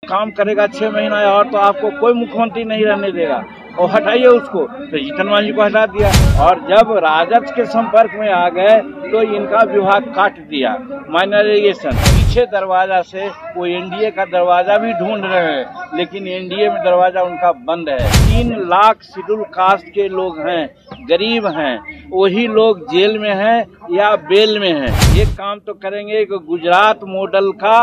काम करेगा 6 महीना और तो आपको कोई मुख्यमंत्री नहीं रहने देगा और हटाइए उसको। तो जीतन मांझी को हटा दिया और जब राजद के संपर्क में आ गए तो इनका विभाग काट दिया। माइनर इरिगेशन पीछे दरवाजा से वो एनडीए का दरवाजा भी ढूंढ रहे हैं, लेकिन एनडीए में दरवाजा उनका बंद है। 3 लाख शेड्यूल कास्ट के लोग हैं, गरीब हैं, वही लोग जेल में हैं या बेल में हैं। एक काम तो करेंगे कि गुजरात मॉडल का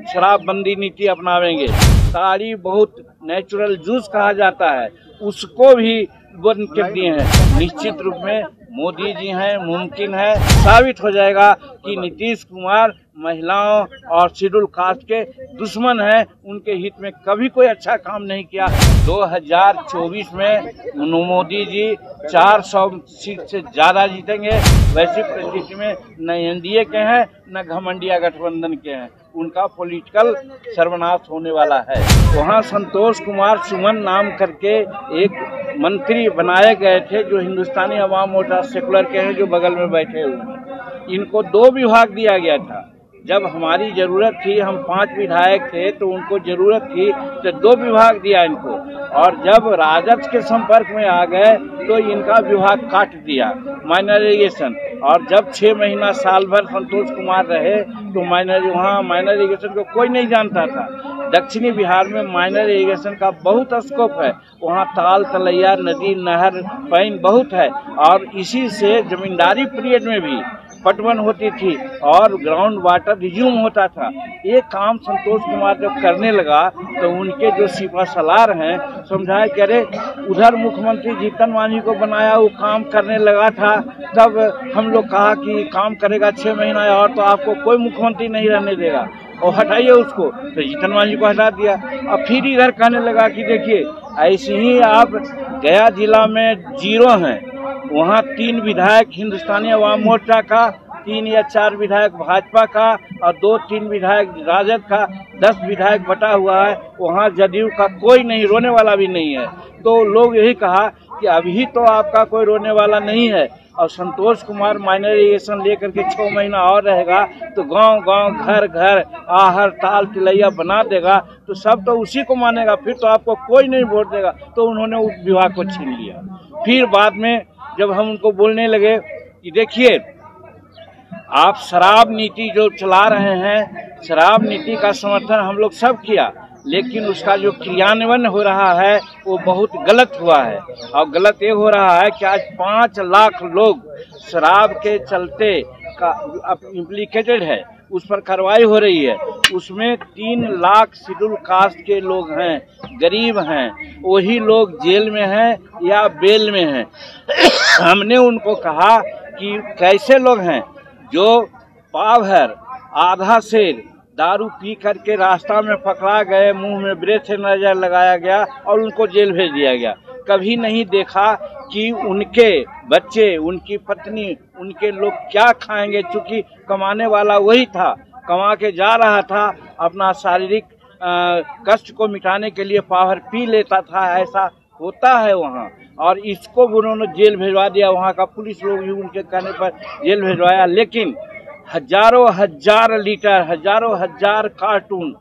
शराबबंदी नीति अपनावेंगे। सारी बहुत नेचुरल जूस कहा जाता है उसको भी बंद कर दिए हैं। निश्चित रूप में मोदी जी हैं, मुमकिन है साबित हो जाएगा कि नीतीश कुमार महिलाओं और शेड्यूल कास्ट के दुश्मन हैं। उनके हित में कभी कोई अच्छा काम नहीं किया। 2024 में मोदी जी 400 सीट से ज्यादा जीतेंगे। वैसी परिस्थिति में न एनडीए के हैं न घमंडिया गठबंधन के हैं, उनका पॉलिटिकल सर्वनाश होने वाला है। वहाँ संतोष कुमार सुमन नाम करके एक मंत्री बनाए गए थे जो हिंदुस्तानी अवाम मोर्चा सेकुलर के हैं, जो बगल में बैठे हुए हैं। इनको 2 विभाग दिया गया था। जब हमारी जरूरत थी, हम 5 विधायक थे तो उनको जरूरत थी तो 2 विभाग दिया इनको। और जब राजद के संपर्क में आ गए तो इनका विभाग काट दिया। माइनर इरिगेशन और जब 6 महीना साल भर संतोष कुमार रहे तो वहाँ माइनर इरिगेशन को कोई नहीं जानता था। दक्षिणी बिहार में माइनर इरिगेशन का बहुत स्कोप है। वहाँ ताल तलैया नदी नहर पानी बहुत है और इसी से जमींदारी पीरियड में भी पटवन होती थी और ग्राउंड वाटर रिज्यूम होता था। ये काम संतोष कुमार जब करने लगा तो उनके जो सिपा सलार हैं समझाए कि अरे उधर मुख्यमंत्री जीतन मांझी को बनाया, वो काम करने लगा था। तब हम लोग कहा कि काम करेगा 6 महीना और तो आपको कोई मुख्यमंत्री नहीं रहने देगा और हटाइए उसको। तो जीतन मांझी को हटा दिया। अब फिर इधर कहने लगा कि देखिए ऐसे ही आप गया जिला में 0 हैं, वहाँ 3 विधायक हिंदुस्तानी अवाम मोर्चा का, 3 या 4 विधायक भाजपा का और 2-3 विधायक राजद का, 10 विधायक बटा हुआ है। वहाँ जदयू का कोई नहीं, रोने वाला भी नहीं है। तो लोग यही कहा कि अभी तो आपका कोई रोने वाला नहीं है और संतोष कुमार माइनर इरिगेशन लेकर के 6 महीना और रहेगा तो गांव-गांव घर-घर आहर ताल तिलैया बना देगा तो सब तो उसी को मानेगा, फिर तो आपको कोई नहीं वोट देगा। तो उन्होंने उस विभाग को छीन लिया। फिर बाद में जब हम उनको बोलने लगे कि देखिए आप शराब नीति जो चला रहे हैं, शराब नीति का समर्थन हम लोग सब किया, लेकिन उसका जो क्रियान्वयन हो रहा है वो बहुत गलत हुआ है। और गलत ये हो रहा है कि आज 5 लाख लोग शराब के चलते का इम्प्लीकेटेड है, उस पर कार्रवाई हो रही है। उसमें 3 लाख शेड्यूल कास्ट के लोग हैं, गरीब हैं, वही लोग जेल में हैं या बेल में हैं। हमने उनको कहा कि कैसे लोग हैं जो पाव भर आधा सेर दारू पी करके रास्ता में पकड़ा गए, मुंह में ब्रेथेनाइजर लगाया गया और उनको जेल भेज दिया गया। कभी नहीं देखा कि उनके बच्चे, उनकी पत्नी, उनके लोग क्या खाएंगे, चूंकि कमाने वाला वही था, कमा के जा रहा था, अपना शारीरिक कष्ट को मिटाने के लिए पावर पी लेता था। ऐसा होता है वहाँ और इसको उन्होंने जेल भिजवा दिया। वहाँ का पुलिस लोग भी उनके कहने पर जेल भिजवाया, लेकिन हजारों हजार लीटर, हजारों हजार कार्टून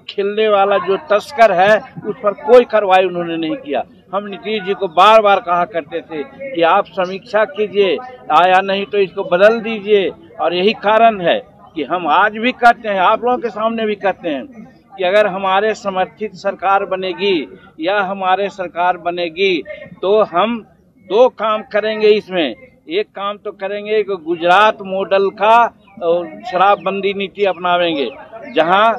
खेलने वाला जो तस्कर है उस पर कोई कार्रवाई उन्होंने नहीं किया। हम नीतीश जी को बार बार कहा करते थे कि आप समीक्षा कीजिए, आया नहीं तो इसको बदल दीजिए। और यही कारण है कि हम आज भी कहते हैं, आप लोगों के सामने भी कहते हैं कि अगर हमारे समर्थित सरकार बनेगी या हमारे सरकार बनेगी तो हम 2 काम करेंगे। इसमें एक काम तो करेंगे कि गुजरात मॉडल का शराबबंदी नीति अपनावेंगे, जहां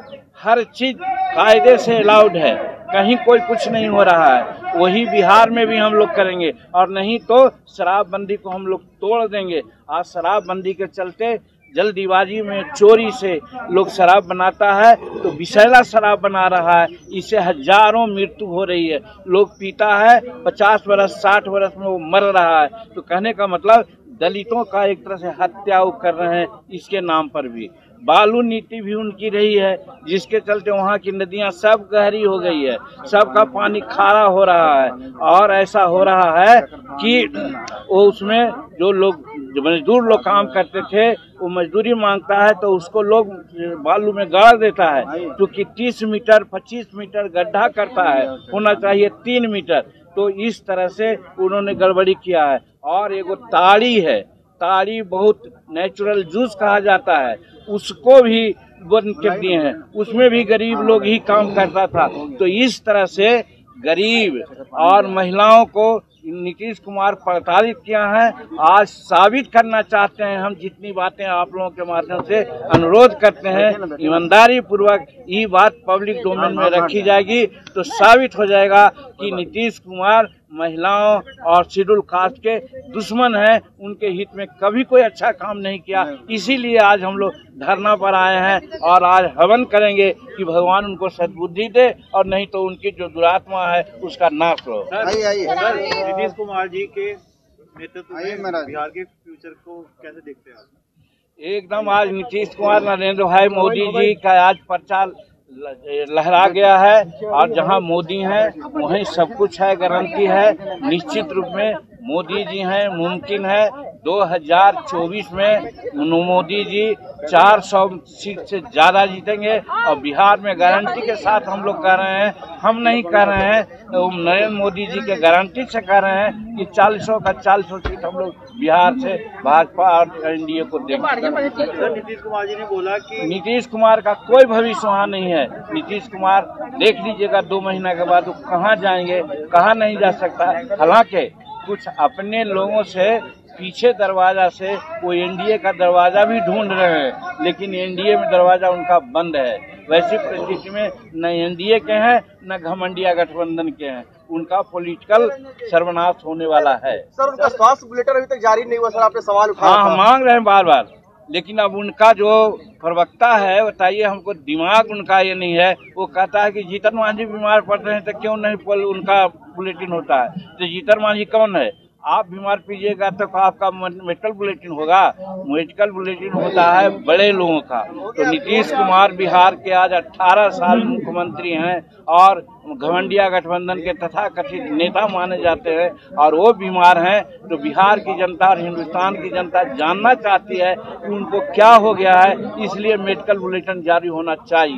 हर चीज कायदे से अलाउड है, कहीं कोई कुछ नहीं हो रहा है। वही बिहार में भी हम लोग करेंगे और नहीं तो शराबबंदी को हम लोग तोड़ देंगे। आज शराबबंदी के चलते जल्दीबाजी में चोरी से लोग शराब बनाता है तो विषैला शराब बना रहा है, इससे हजारों मृत्यु हो रही है। लोग पीता है, 50 वर्ष 60 वर्ष में वो मर रहा है। तो कहने का मतलब दलितों का एक तरह से हत्या कर रहे हैं इसके नाम पर भी। बालू नीति भी उनकी रही है, जिसके चलते वहाँ की नदियाँ सब गहरी हो गई है, सबका पानी खारा हो रहा है। और ऐसा हो रहा है कि वो उसमें जो लोग जो मजदूर लोग काम करते थे वो मजदूरी मांगता है तो उसको लोग बालू में गाड़ देता है, क्योंकि 30 मीटर 25 मीटर गड्ढा करता है, होना चाहिए 3 मीटर। तो इस तरह से उन्होंने गड़बड़ी किया है। और एगो ताड़ी है, ताड़ी बहुत नेचुरल जूस कहा जाता है, उसको भी बंद कर दिए हैं, उसमें भी गरीब लोग ही काम करता था। तो इस तरह से गरीब और महिलाओं को नीतीश कुमार प्रताड़ित किया है। आज साबित करना चाहते हैं हम, जितनी बातें आप लोगों के माध्यम से अनुरोध करते हैं, ईमानदारी पूर्वक ये बात पब्लिक डोमेन में रखी जाएगी तो साबित हो जाएगा कि नीतीश कुमार महिलाओं और शेड्यूल कास्ट के दुश्मन हैं, उनके हित में कभी कोई अच्छा काम नहीं किया। इसीलिए आज हम लोग धरना पर आए हैं और आज हवन करेंगे कि भगवान उनको सद्बुद्धि दे और नहीं तो उनकी जो दुरात्मा है उसका नाश हो। नीतीश कुमार जी के नेतृत्व में बिहार के फ्यूचर को कैसे देखते हैं आप? एकदम आज नीतीश कुमार नरेंद्र भाई मोदी जी का आज प्रचार लहरा गया है और जहां मोदी हैं वहीं सब कुछ है, गारंटी है। निश्चित रूप में मोदी जी हैं, मुमकिन है 2024 में मोदी जी 400 सीट से ज्यादा जीतेंगे और बिहार में गारंटी के साथ हम लोग कह रहे हैं, हम नहीं कह रहे हैं, तो नरेंद्र मोदी जी के गारंटी से कह रहे हैं कि 400 का 400 सीट हम लोग बिहार से भाजपा और एनडीए को देंगे। नीतीश कुमार जी ने बोला कि नीतीश कुमार का कोई भविष्य वहाँ नहीं है। नीतीश कुमार देख लीजिएगा 2 महीना के बाद वो कहाँ जाएंगे, कहाँ नहीं जा सकता। हालांकि कुछ अपने लोगों से पीछे दरवाजा से वो एनडीए का दरवाजा भी ढूंढ रहे हैं, लेकिन एनडीए में दरवाजा उनका बंद है। वैसी परिस्थिति में न एनडीए के हैं न घमंडिया गठबंधन के हैं, उनका पॉलिटिकल सर्वनाश होने वाला है। सर, उनका स्वास्थ्य बुलेटिन अभी तक जारी नहीं हुआ सर, आपने सवाल उठाया। हाँ, मांग रहे हैं बार बार, लेकिन अब उनका जो प्रवक्ता है बताइए हमको, दिमाग उनका ये नहीं है। वो कहता है कि जीतन मांझी बीमार पड़ रहे हैं तो क्यों नहीं उनका बुलेटिन होता है। तो जीतन मांझी कौन है? आप बीमार पीजिएगा तो आपका मेडिकल बुलेटिन होगा। मेडिकल बुलेटिन होता है बड़े लोगों का। तो नीतीश कुमार बिहार के आज 18 साल मुख्यमंत्री हैं और घमंडिया गठबंधन के तथाकथित नेता माने जाते हैं और वो बीमार हैं। तो बिहार की जनता और हिंदुस्तान की जनता जानना चाहती है कि उनको क्या हो गया है, इसलिए मेडिकल बुलेटिन जारी होना चाहिए।